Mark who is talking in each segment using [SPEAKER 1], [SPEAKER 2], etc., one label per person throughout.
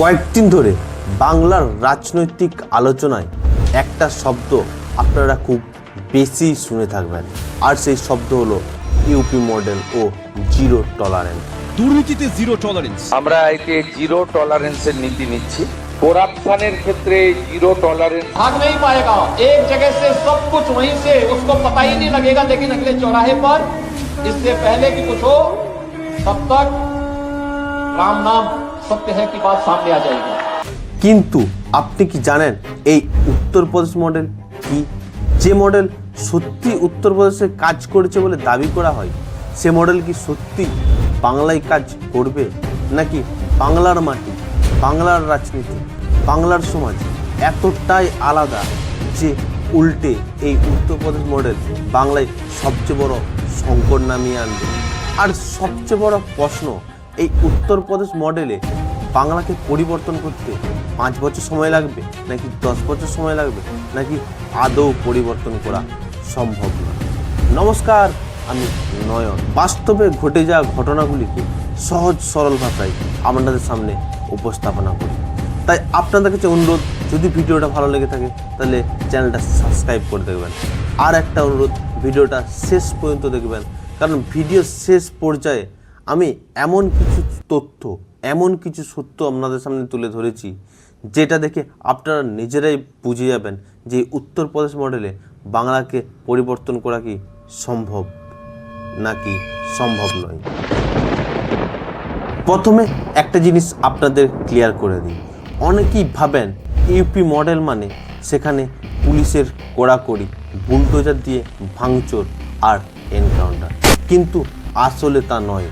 [SPEAKER 1] কয়েকদিন ধরে বাংলার রাজনৈতিক আলোচনায় একটা শব্দ আপনারা খুব বেশি শুনে থাকবেন, আর সেই শব্দ হলো ইউপি মডেল ও জিরো টলারেন্স।
[SPEAKER 2] দুর্নীতিতে জিরো টলারেন্স।
[SPEAKER 3] আমরা এতে জিরো টলারেন্সের নীতি নিচ্ছি। করাপ্শনের ক্ষেত্রে জিরো टॉलरेंस
[SPEAKER 4] भाग नहीं पाएगा। एक जगह से सब कुछ वहीं से उसको पता ही नहीं लगेगा, लेकिन अगले चौराहे पर इससे पहले कि कुछ हो तब तक राम नाम सत्य है की बात सामने आ जाएगी।
[SPEAKER 1] কিন্তু আপনি কি জানেন এই উত্তরপ্রদেশ মডেল কি? যে মডেল সত্যি উত্তরপ্রদেশে কাজ করেছে বলে দাবি করা হয়, সে মডেল কি সত্যি বাংলায় কাজ করবে, নাকি বাংলার মাটি, বাংলার রাজনীতি, বাংলার সমাজ এতটাই আলাদা যে উল্টে এই উত্তরপ্রদেশ মডেল বাংলায় সবচেয়ে বড় সংকট নামিয়ে আনবে? আর সবচেয়ে বড় প্রশ্ন, এই উত্তরপ্রদেশ মডেলে বাংলাকে পরিবর্তন করতে 5 বছর সময় লাগবে, নাকি 10 বছর সময় লাগবে, নাকি আদৌ পরিবর্তন করা সম্ভব না? নমস্কার, আমি নয়ন। বাস্তবে ঘটে যাওয়া ঘটনাগুলিকে সহজ সরল ভাষায় আপনাদের সামনে উপস্থাপনা করি। তাই আপনাদের কাছে অনুরোধ, যদি ভিডিওটা ভালো লেগে থাকে তাহলে চ্যানেলটা সাবস্ক্রাইব করে দেখবেন। আর একটা অনুরোধ, ভিডিওটা শেষ পর্যন্ত দেখবেন, কারণ ভিডিও শেষ পর্যায়ে আমি এমন কিছু তথ্য, এমন কিছু সত্য আপনাদের সামনে তুলে ধরেছি যেটা দেখে আপনারা নিজেরাই বুঝে যাবেন যে উত্তরপ্রদেশ মডেলে বাংলাকে পরিবর্তন করা কি সম্ভব নাকি সম্ভব নয়। প্রথমে একটা জিনিস আপনাদের ক্লিয়ার করে দিই। অনেকেই ভাবেন ইউপি মডেল মানে সেখানে পুলিশের কড়াকড়ি, বুলডোজার দিয়ে ভাঙচুর আর এনকাউন্টার, কিন্তু আসলে তা নয়।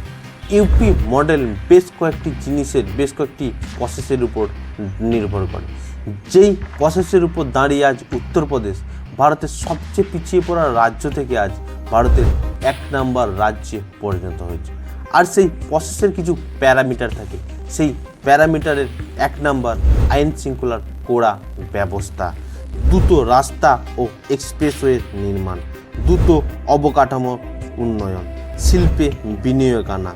[SPEAKER 1] ইউপি মডেল বেশ কয়েকটি জিনিসের, বেশ কয়েকটি প্রসেসের উপর নির্ভর করে। যেই প্রসেসের উপর দাঁড়িয়ে আজ উত্তরপ্রদেশ ভারতের সবচেয়ে পিছিয়ে পড়া রাজ্য থেকে আজ ভারতের 1 নম্বর রাজ্যে পরিণত হয়েছে। আর সেই প্রসেসের কিছু প্যারামিটার থাকে। সেই প্যারামিটারের 1 নম্বর আইন শৃঙ্খলার কড়া ব্যবস্থা, দ্রুত রাস্তা ও এক্সপ্রেসওয়ে নির্মাণ, দ্রুত অবকাঠামো উন্নয়ন, শিল্পে বিনিয়োগ আনা,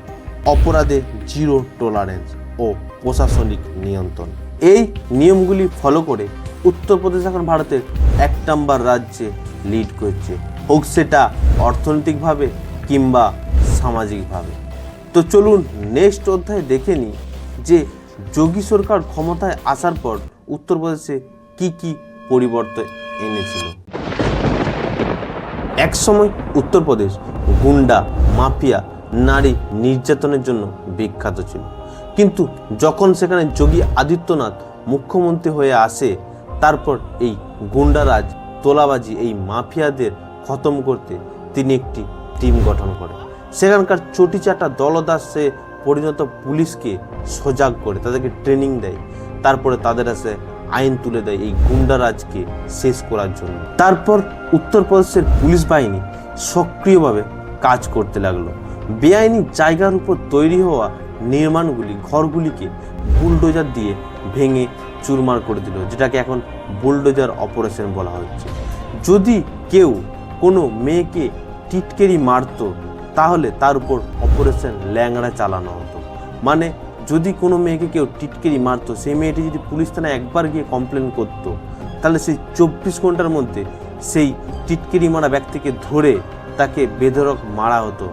[SPEAKER 1] অপরাধে জিরো টলারেন্স ও প্রশাসনিক নিয়ন্ত্রণ। এই নিয়মগুলি ফলো করে উত্তরপ্রদেশ এখন ভারতের 1 নম্বর রাজ্যে লিড করছে, হোক সেটা অর্থনৈতিকভাবে কিংবা সামাজিকভাবে। তো চলুন নেক্সট অধ্যায় দেখে নিই যে যোগী সরকার ক্ষমতায় আসার পর উত্তরপ্রদেশে কি কি পরিবর্তন এনেছিল। একসময় উত্তরপ্রদেশ গুন্ডা, মাফিয়া, নারী নির্যাতনের জন্য বিখ্যাত ছিল, কিন্তু যখন সেখানে যোগী আদিত্যনাথ মুখ্যমন্ত্রী হয়ে আসে, তারপর এই গুন্ডারাজ, তোলাবাজি, এই মাফিয়াদের খতম করতে তিনি একটি টিম গঠন করে। সেখানকার চটিচাটা দলদাসে পরিণত পুলিশকে সজাগ করে তাদেরকে ট্রেনিং দেয়, তারপরে তাদের কাছে আইন তুলে দেয় এই গুন্ডারাজকে শেষ করার জন্য। তারপর উত্তরপ্রদেশের পুলিশ বাহিনী সক্রিয়ভাবে কাজ করতে লাগলো। বেআইনি জায়গার উপর তৈরি হওয়া নির্মাণগুলি, ঘরগুলিকে বুলডোজার দিয়ে ভেঙে চুরমার করে দিল, যেটাকে এখন বুলডোজার অপারেশন বলা হচ্ছে। যদি কেউ কোনো মেয়েকে টিটকেরি মারত, তাহলে তার উপর অপারেশন ল্যাংড়া চালানো হতো। মানে যদি কোনো মেয়েকে কেউ টিটকেরি মারত, সেই মেয়েটি যদি পুলিশ থানায় একবার গিয়ে কমপ্লেন করতো, তাহলে সেই 24 ঘন্টার মধ্যে সেই টিটকেরি মারা ব্যক্তিকে ধরে তাকে বেধড়ক মারা হতো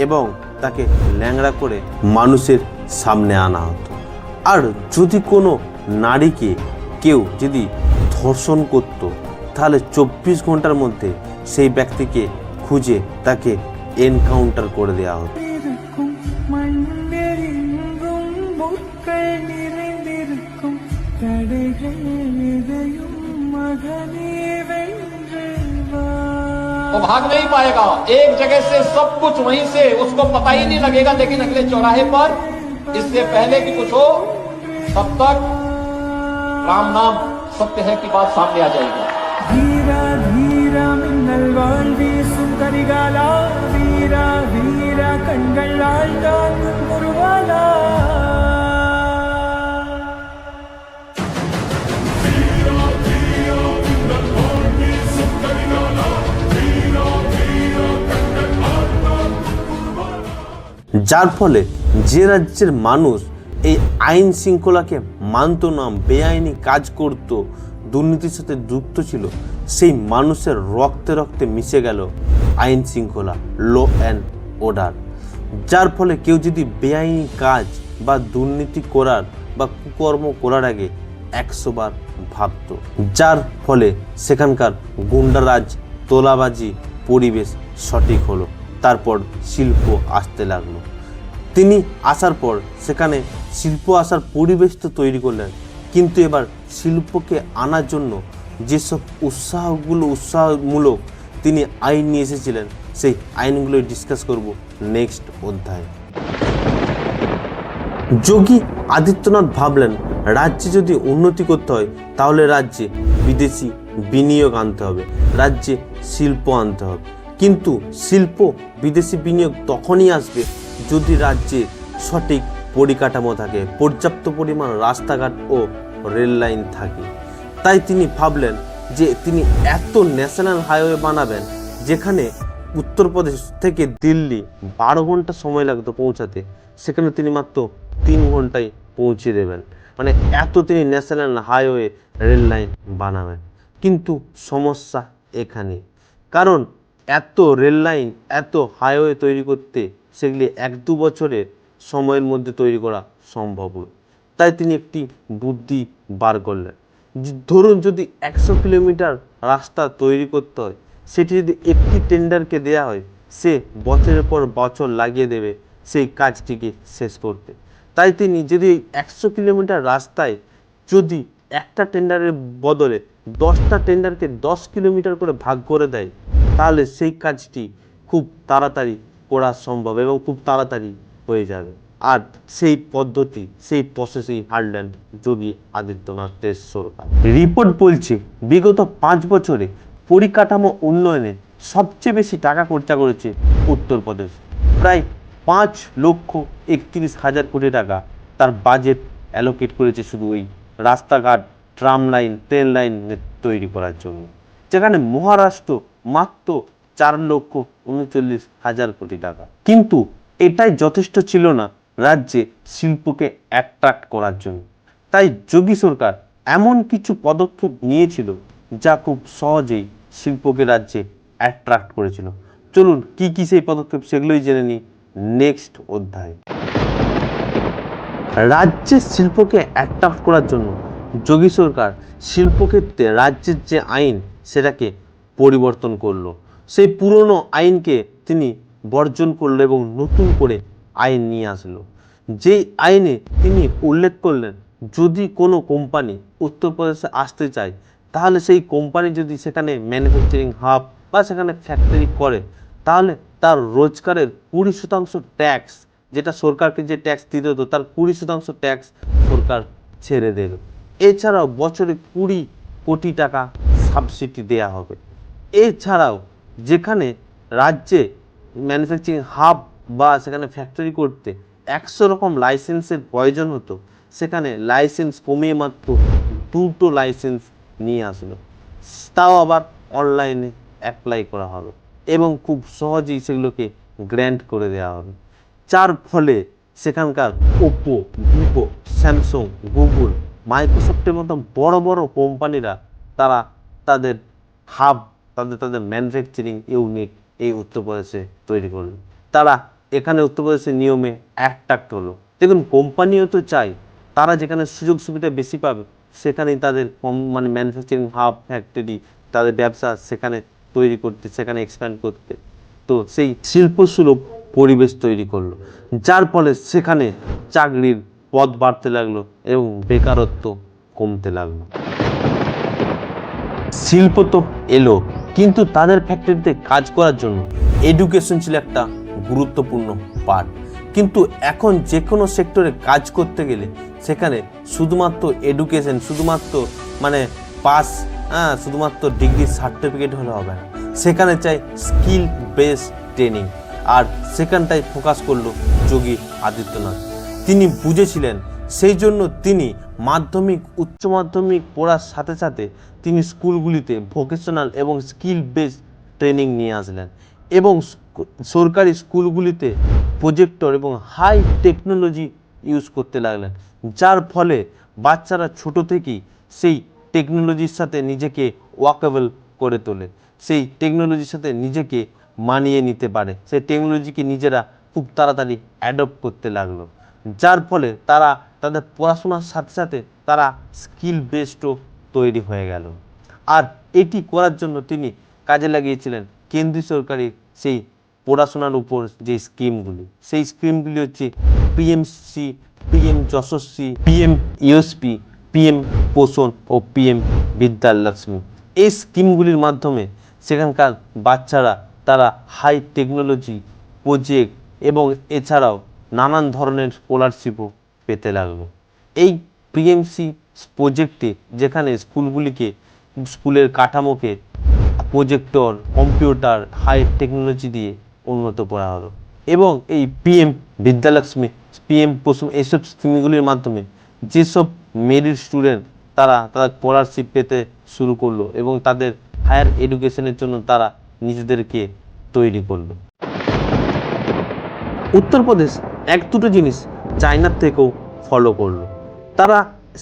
[SPEAKER 1] এবং তাকে ল্যাংড়া করে মানুষের সামনে আনা হতো। আর যদি কোনো নারীকে কেউ যদি ধর্ষণ করত, তাহলে 24 ঘন্টার মধ্যে সেই ব্যক্তিকে খুঁজে তাকে এনকাউন্টার করে দেওয়া হতো।
[SPEAKER 4] वो भाग नहीं पाएगा। एक जगह से सब कुछ वहीं से उसको पता ही नहीं लगेगा, लेकिन अगले चौराहे पर इससे पहले कि कुछ हो तब तक राम नाम सत्य है की बात सामने आ जाएगी।
[SPEAKER 5] धीरा धीरा मिन्नल वाल्वी सुंदरिगाला, वीरा वीरा कण्गळ्ळाळ तांगुं कुरुवाला।
[SPEAKER 1] যার ফলে যে রাজ্যের মানুষ এই আইন শৃঙ্খলাকে মানত না, বেআইনি কাজ করত, দুর্নীতির সাথে যুক্ত ছিল, সেই মানুষের রক্তে রক্তে মিশে গেল আইন শৃঙ্খলা, ল অ্যান্ড অর্ডার। যার ফলে কেউ যদি বেআইনি কাজ বা দুর্নীতি করার বা কুকর্ম করার আগে 100 বার ভাবত, যার ফলে সেখানকার গুন্ডারাজ, তোলাবাজি পরিবেশ সঠিক হলো। তারপর শিল্প আসতে লাগলো। তিনি আসার পর সেখানে শিল্প আসার পরিবেশ তো তৈরি করলেন, কিন্তু এবার শিল্পকে আনার জন্য যেসব উৎসাহমূলক তিনি আইন নিয়ে এসেছিলেন, সেই আইনগুলো ডিসকাস করব নেক্সট অধ্যায়ে। যোগী আদিত্যনাথ ভাবলেন রাজ্যে যদি উন্নতি করতে হয় তাহলে রাজ্যে বিদেশি বিনিয়োগ আনতে হবে, রাজ্যে শিল্প আনতে হবে। কিন্তু শিল্প বিদেশি বিনিয়োগ তখনই আসবে যদি রাজ্যে সঠিক পরিকাঠামো থাকে, পর্যাপ্ত পরিমাণ রাস্তাঘাট ও রেল লাইন থাকে। তাই তিনি ভাবলেন যে তিনি এত ন্যাশনাল হাইওয়ে বানাবেন যেখানে উত্তরপ্রদেশ থেকে দিল্লি 12 ঘন্টা সময় লাগতো পৌঁছাতে, সেখানে তিনি মাত্র 3 ঘন্টায় পৌঁছে দেবেন। মানে এত তিনি ন্যাশনাল হাইওয়ে রেল লাইন বানাবেন। কিন্তু সমস্যা এখানে, কারণ এত রেল লাইন, এত হাইওয়ে তৈরি করতে সেগুলি 1-2 বছরের সময়ের মধ্যে তৈরি করা সম্ভব। তাই তিনি একটি বুদ্ধি বার করলেন। ধরুন যদি 100 কিলোমিটার রাস্তা তৈরি করতে হয়, সেটি যদি একটি টেন্ডারকে দেওয়া হয়, সে বছরের পর বছর লাগিয়ে দেবে সেই কাজটিকে শেষ করতে। তাই তিনি যদি 100 কিলোমিটার রাস্তায় যদি একটা টেন্ডারের বদলে 10টা টেন্ডারকে 10 কিলোমিটার করে ভাগ করে দেয়, তাহলে সেই কাজটি খুব তাড়াতাড়ি করা সম্ভব এবং খুব তাড়াতাড়ি হয়ে যাবে। আর সেই পদ্ধতি, সেই প্রসেসেই হাঁটলেন যোগী আদিত্যনাথের সরকার। রিপোর্ট বলছে বিগত 5 বছরে পরিকাঠামো উন্নয়নে সবচেয়ে বেশি টাকা খরচা করেছে উত্তরপ্রদেশ। প্রায় 5,31,000 কোটি টাকা তার বাজেট অ্যালোকেট করেছে শুধু ওই রাস্তাঘাট, ট্রাম লাইন, ট্রেন লাইন তৈরি করার জন্য, যেখানে মহারাষ্ট্র মাত্র 4,39,000 কোটি টাকা। কিন্তু এটাই যথেষ্ট ছিল না রাজ্যে শিল্পকে অ্যাট্রাক্ট করার জন্য। তাই যোগী সরকার এমন কিছু পদক্ষেপ নিয়েছিল যা খুব সহজেই শিল্পকে রাজ্যে অ্যাট্রাক্ট করেছিল। চলুন কি কি সেই পদক্ষেপ সেগুলোই জেনে নিই নেক্সট অধ্যায়ে। রাজ্যের শিল্পকে অ্যাট্রাক্ট করার জন্য যোগী সরকার শিল্পক্ষেত্রে রাজ্যের যে আইন সেটাকে পরিবর্তন করলো। সেই পুরনো আইনকে তিনি বর্জন করলো এবং নতুন করে আইন নিয়ে আসলো। যেই আইনে তিনি উল্লেখ করলেন যদি কোনো কোম্পানি উত্তরপ্রদেশে আসতে চায়, তাহলে সেই কোম্পানি যদি সেখানে ম্যানুফ্যাকচারিং হাব বা সেখানে ফ্যাক্টরি করে, তাহলে তার রোজগারের 20% ট্যাক্স, যেটা সরকারকে যে ট্যাক্স দিতে হতো তার 20% ট্যাক্স সরকার ছেড়ে দেবে। এছাড়াও বছরে 20 কোটি টাকা সাবসিডি দেওয়া হবে। এছাড়াও যেখানে রাজ্যে ম্যানুফ্যাকচারিং হাব বা সেখানে ফ্যাক্টরি করতে 100 রকম লাইসেন্সের প্রয়োজন হতো, সেখানে লাইসেন্স কমিয়ে মাত্র 2টো লাইসেন্স নিয়ে আসলো। তাও আবার অনলাইনে অ্যাপ্লাই করা হবে এবং খুব সহজেই সেগুলোকে গ্র্যান্ট করে দেওয়া হবে। যার ফলে সেখানকার ওপো, ভিভো, স্যামসাং, গুগল, মাইক্রোসফটের মতো বড় বড় কোম্পানিরা তারা তাদের হাব, তাদের ম্যানুফ্যাকচারিং ইউনিট এই উত্তরপ্রদেশে তৈরি করলো। তারা এখানে উত্তরপ্রদেশের নিয়মে অ্যাট্রাক্ট হলো। দেখুন কোম্পানিও তো চাই তারা যেখানে সুযোগ সুবিধা বেশি পাবে সেখানেই তাদের ম্যানুফ্যাকচারিং হাব, ফ্যাক্টরি, তাদের ব্যবসা সেখানে তৈরি করতে, সেখানে এক্সপ্যান্ড করতে। তো সেই শিল্পসুলভ পরিবেশ তৈরি করলো, যার ফলে সেখানে চাকরির পদ বাড়তে লাগলো এবং বেকারত্ব কমতে লাগলো। শিল্প তো এলো, কিন্তু তাদের ফ্যাক্টরিতে কাজ করার জন্য এডুকেশন ছিল একটা গুরুত্বপূর্ণ পার্ট। কিন্তু এখন যে কোনো সেক্টরে কাজ করতে গেলে সেখানে শুধুমাত্র এডুকেশন, শুধুমাত্র পাস, শুধুমাত্র ডিগ্রি সার্টিফিকেট হলে হবে না, সেখানে চাই স্কিল বেসড ট্রেনিং। আর সেখানটাই ফোকাস করলো যোগী আদিত্যনাথ। তিনি বুঝেছিলেন, সেই জন্য তিনি মাধ্যমিক, উচ্চ মাধ্যমিক পড়ার সাথে সাথে তিনি স্কুলগুলিতে ভোকেশনাল এবং স্কিল বেসড ট্রেনিং নিয়ে আসলেন এবং সরকারি স্কুলগুলিতে প্রজেক্টর এবং হাই টেকনোলজি ইউজ করতে লাগলেন, যার ফলে বাচ্চারা ছোট থেকেই সেই টেকনোলজির সাথে নিজেকে ওয়াকেবল করে তোলে, সেই টেকনোলজির সাথে নিজেকে মানিয়ে নিতে পারে, সেই টেকনোলজিকে নিজেরা খুব তাড়াতাড়ি অ্যাডপ্ট করতে লাগলো, যার ফলে তারা তাদের পড়াশোনার সাথে সাথে তারা স্কিল বেসডও তৈরি হয়ে গেল। আর এটি করার জন্য তিনি কাজে লাগিয়েছিলেন কেন্দ্রীয় সরকারের সেই পড়াশোনার উপর যে স্কিমগুলি, সেই স্কিমগুলি হচ্ছে পিএমসি, পিএম যশস্বী, পিএম ইউএসপি, পিএম পোষণ ও পিএম বিদ্যালক্ষ্মী। এই স্কিমগুলির মাধ্যমে সেখানকার বাচ্চারা তারা হাই টেকনোলজি প্রজেক্ট এবং এছাড়াও নানান ধরনের স্কলারশিপও পেতে লাগলো। এই পিএমসি প্রজেক্টে যেখানে স্কুলের কাঠামোকে প্রজেক্টর, কম্পিউটার, হাই টেকনোলজি দিয়ে উন্নত করা হলো এবং এই পিএম বিদ্যালক্ষ্মী, পিএম পোষণ এইসব স্কিমগুলির মাধ্যমে যেসব মেরিট স্টুডেন্ট তারা স্কলারশিপ পেতে শুরু করলো এবং তাদের হায়ার এডুকেশনের জন্য তারা নিজেদেরকে তৈরি করলো। উত্তরপ্রদেশ এক দুটো জিনিস চায়নার থেকেও ফলো করলো। তারা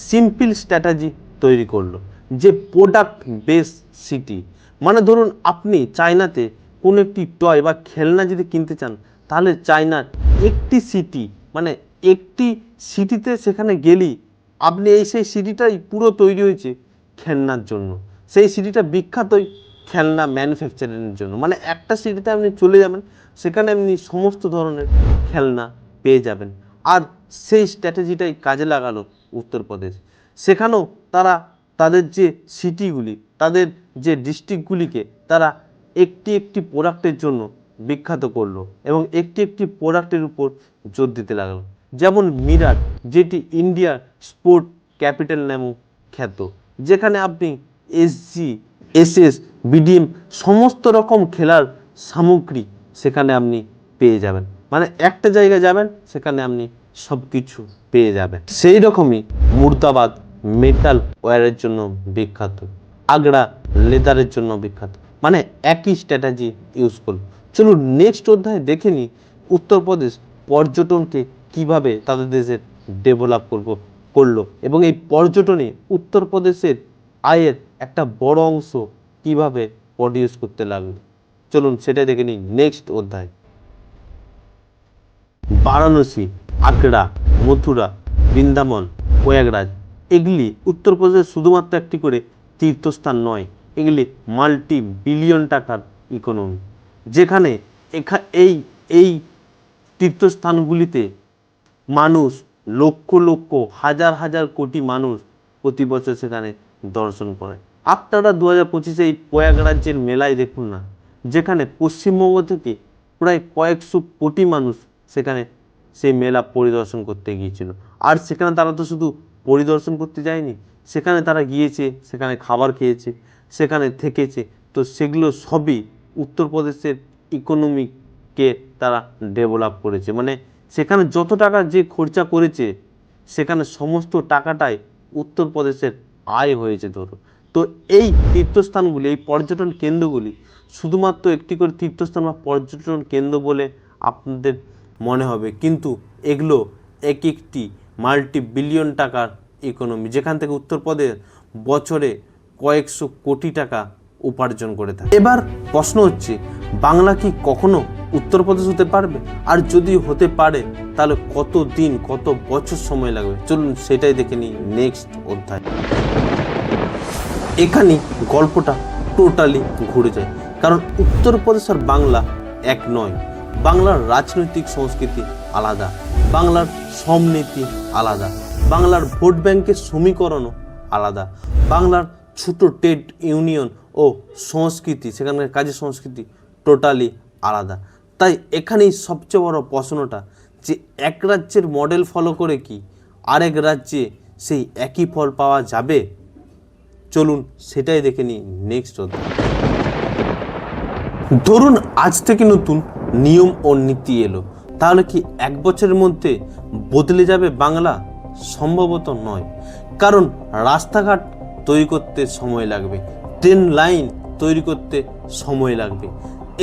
[SPEAKER 1] সিম্পল স্ট্র্যাটেজি তৈরি করলো যে প্রোডাক্ট বেস সিটি, মানে ধরুন আপনি চায়নাতে কোনো একটি টয় বা খেলনা যদি কিনতে চান, তাহলে চায়নার একটি সিটি, মানে একটি সিটিতে সেখানে গেলেই আপনি সেই সিটিটাই পুরো তৈরি হয়েছে খেলনার জন্য, সেই সিটিটা বিখ্যাতই খেলনা ম্যানুফ্যাকচারিংয়ের জন্য। মানে একটা সিটিতে আপনি চলে যাবেন, সেখানে আপনি সমস্ত ধরনের খেলনা পেয়ে যাবেন। আর সেই স্ট্র্যাটেজিটাই কাজে লাগালো উত্তরপ্রদেশ। সেখানেও তারা তাদের যে সিটিগুলি, তাদের যে ডিস্ট্রিক্টগুলিকে তারা একটি একটি প্রোডাক্টের জন্য বিখ্যাত করলো এবং একটি একটি প্রোডাক্টের উপর জোর দিতে লাগলো। যেমন মিরাট, যেটি ইন্ডিয়ার স্পোর্ট ক্যাপিটাল নামেও খ্যাত, যেখানে আপনি এসজি, এসএস, বিডিএম সমস্ত রকম খেলার সামগ্রী সেখানে আপনি পেয়ে যাবেন। মানে একটা জায়গায় যাবেন, সেখানে আপনি সব কিছু পেয়ে যাবেন। সেই রকমই মুর্দাবাদ মেটাল ওয়্যারের জন্য বিখ্যাত, আগ্রা লেদারের জন্য বিখ্যাত। মানে একই স্ট্র্যাটেজি ইউজ করল। চলুন নেক্সট অধ্যায়ে দেখে নিই উত্তরপ্রদেশ পর্যটনকে কিভাবে তাদের দেশের ডেভেলপ করলো এবং এই পর্যটনে উত্তরপ্রদেশের আয়ের একটা বড় অংশ কিভাবে প্রডিউস করতে লাগলো। চলুন সেটা দেখে নিই নেক্সট অধ্যায়। বারাণসী, আগ্রা, মথুরা, বৃন্দাবন, প্রয়াগরাজ এগুলি উত্তরপ্রদেশের শুধুমাত্র একটি করে তীর্থস্থান নয়, এগুলি মাল্টি বিলিয়ন টাকার ইকোনমি, যেখানে এই তীর্থস্থানগুলিতে মানুষ লক্ষ লক্ষ হাজার হাজার কোটি মানুষ প্রতি বছর সেখানে দর্শন করে। আপনারা 2025-এ এই প্রয়াগরাজ্যের মেলায় দেখুন না, যেখানে পশ্চিমবঙ্গ থেকে প্রায় কয়েকশো কোটি মানুষ সেখানে সেই মেলা পরিদর্শন করতে গিয়েছিল। আর সেখানে তারা তো শুধু পরিদর্শন করতে যায়নি, সেখানে তারা গিয়েছে, সেখানে খাবার খেয়েছে, সেখানে থেকেছে। তো সেগুলো সবই উত্তরপ্রদেশের ইকোনমিকে তারা ডেভেলপ করেছে। মানে সেখানে যত টাকা যে খরচা করেছে, সেখানে সমস্ত টাকাটাই উত্তরপ্রদেশের আয় হয়েছে ধরো। তো এই তীর্থস্থানগুলি, এই পর্যটন কেন্দ্রগুলি শুধুমাত্র একটি করে তীর্থস্থান বা পর্যটন কেন্দ্র বলে আপনাদের মনে হবে, কিন্তু এগুলো এক একটি মাল্টি বিলিয়ন টাকার ইকোনমি, যেখান থেকে উত্তরপ্রদেশ বছরে কয়েকশো কোটি টাকা উপার্জন করে থাকে। এবার প্রশ্ন হচ্ছে, বাংলা কি কখনো উত্তরপ্রদেশ হতে পারবে? আর যদি হতে পারে তাহলে কত দিন, কত বছর সময় লাগবে? চলুন সেটাই দেখে নিই নেক্সট অধ্যায়। এখানে গল্পটা টোটালি ঘুরে যায়, কারণ উত্তরপ্রদেশ আর বাংলা এক নয়। বাংলার রাজনৈতিক সংস্কৃতি আলাদা, বাংলার সমনীতি আলাদা, বাংলার ভোট ব্যাংকের সমীকরণও আলাদা, বাংলার ছোট ট্রেড ইউনিয়ন ও সংস্কৃতি, সেখানকার কাজের সংস্কৃতি টোটালি আলাদা। তাই এখানেই সবচেয়ে বড় প্রশ্নটা, যে এক রাজ্যের মডেল ফলো করে কি আরেক রাজ্যে সেই একই ফল পাওয়া যাবে? চলুন সেটাই দেখে নিই নেক্সট অধ্যায়। ধরুন আজ থেকে নতুন নিয়ম ও নীতি এলো, তাহলে কি এক বছরের মধ্যে বদলে যাবে বাংলা? সম্ভবত নয়, কারণ রাস্তাঘাট তৈরি করতে সময় লাগবে, ট্রেন লাইন তৈরি করতে সময় লাগবে,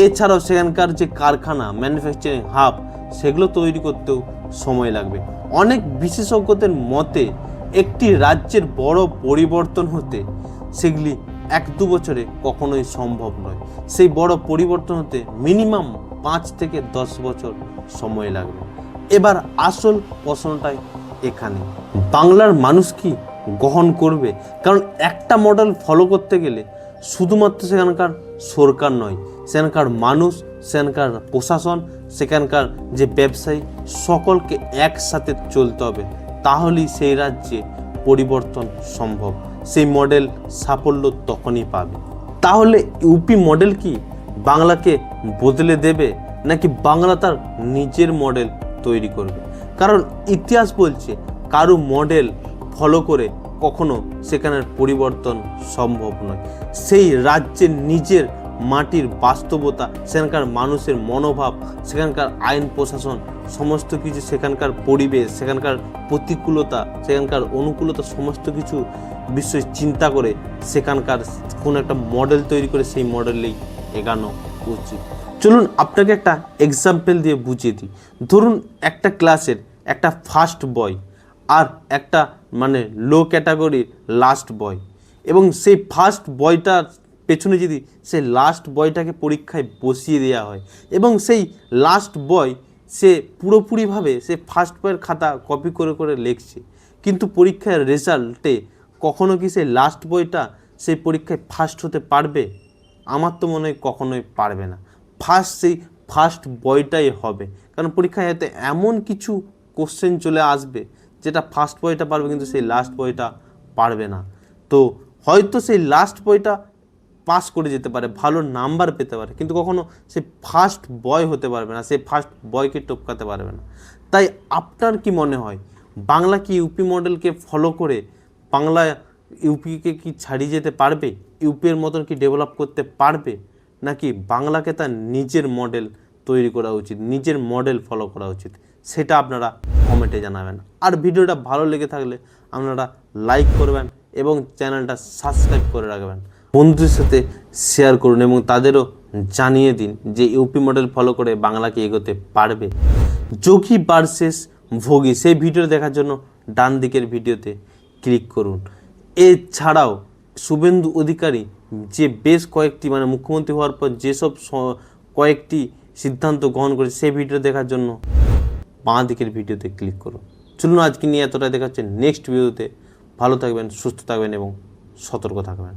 [SPEAKER 1] এছাড়াও সেখানকার যে কারখানা, ম্যানুফ্যাকচারিং হাব, সেগুলো তৈরি করতেও সময় লাগবে। অনেক বিশেষজ্ঞদের মতে একটি রাজ্যের বড় পরিবর্তন হতে সেগুলি 1-2 বছরে কখনোই সম্ভব নয়। সেই বড় পরিবর্তন হতে মিনিমাম 5 থেকে 10 বছর সময় লাগবে। এবার আসল প্রশ্নটাই এখানে, বাংলার মানুষ কি গ্রহণ করবে? কারণ একটা মডেল ফলো করতে গেলে শুধুমাত্র সেখানকার সরকার নয়, সেখানকার মানুষ, সেখানকার প্রশাসন, সেখানকার যে ব্যবসায়ী, সকলকে একসাথে চলতে হবে, তাহলেই সেই রাজ্যে পরিবর্তন সম্ভব। সেই মডেল সাফল্য তখনই পাবে। তাহলে ইউপি মডেল কি বাংলাকে বদলে দেবে, নাকি বাংলা তার নিজের মডেল তৈরি করবে? কারণ ইতিহাস বলছে কারো মডেল ফলো করে কখনো সেখানের পরিবর্তন সম্ভব নয়। সেই রাজ্যের নিজের মাটির বাস্তবতা, সেখানকার মানুষের মনোভাব, সেখানকার আইন প্রশাসন, সমস্ত কিছু, সেখানকার পরিবেশ, সেখানকার প্রতিকূলতা, সেখানকার অনুকূলতা, সমস্ত কিছু বিষয় চিন্তা করে সেখানকার কোনো একটা মডেল তৈরি করে সেই মডেলেই এগানো উচিত। চলুন আপনাকে একটা এক্সাম্পল দিয়ে বুঝিয়ে দিই। ধরুন একটা ক্লাসের একটা ফার্স্ট বয় আর একটা লো ক্যাটাগরির লাস্ট বয়, এবং সেই ফার্স্ট বয়টার পেছনে যদি সেই লাস্ট বয়টাকে পরীক্ষায় বসিয়ে দেওয়া হয় এবং সেই লাস্ট বয় সে পুরোপুরিভাবে সে ফার্স্ট বয়ের খাতা কপি করে করে লিখছে, কিন্তু পরীক্ষার রেজাল্টে কখনো কি সেই লাস্ট বয়টা সেই পরীক্ষায় ফার্স্ট হতে পারবে? আমার তো মনে হয় কখনোই পারবে না। সেই ফার্স্ট বয়টাই হবে, কারণ পরীক্ষায় হয়তো এমন কিছু কোশ্চেন চলে আসবে যেটা ফার্স্ট বয়টা পারবে কিন্তু সেই লাস্ট বয়টা পারবে না। তো হয়তো সেই লাস্ট বয়টা পাস করে যেতে পারে, ভালো নাম্বার পেতে পারে, কিন্তু কখনো সে ফার্স্ট বয় হতে পারবে না, সে ফার্স্ট বয়কে টপকাতে পারবে না। তাই আপনার কি মনে হয়, বাংলা কি ইউপি মডেলকে ফলো করে বাংলা ইউপিকে কি ছাড়িয়ে যেতে পারবে? ইউপির মতন কি ডেভেলপ করতে পারবে, নাকি বাংলাকে তার নিজের মডেল তৈরি করা উচিত, নিজের মডেল ফলো করা উচিত? সেটা আপনারা কমেন্টে জানাবেন। আর ভিডিওটা ভালো লেগে থাকলে আপনারা লাইক করবেন এবং চ্যানেলটা সাবস্ক্রাইব করে রাখবেন। বন্ধুদের সাথে শেয়ার করুন এবং তাদেরও জানিয়ে দিন যে ইউপি মডেল ফলো করে বাংলাকে এগোতে পারবে। যোগী ভার্সেস ভোগী সেই ভিডিও দেখার জন্য ডান দিকের ভিডিওতে ক্লিক করুন। এছাড়াও শুভেন্দু অধিকারী যে বেশ কয়েকটি মুখ্যমন্ত্রী হওয়ার পর যেসব কয়েকটি সিদ্ধান্ত গ্রহণ করেছে সেই ভিডিও দেখার জন্য বাঁ দিকের ভিডিওতে ক্লিক করুন। চলুন আজকে নিয়ে এতটাই, দেখা হচ্ছে নেক্সট ভিডিওতে। ভালো থাকবেন, সুস্থ থাকবেন এবং সতর্ক থাকবেন।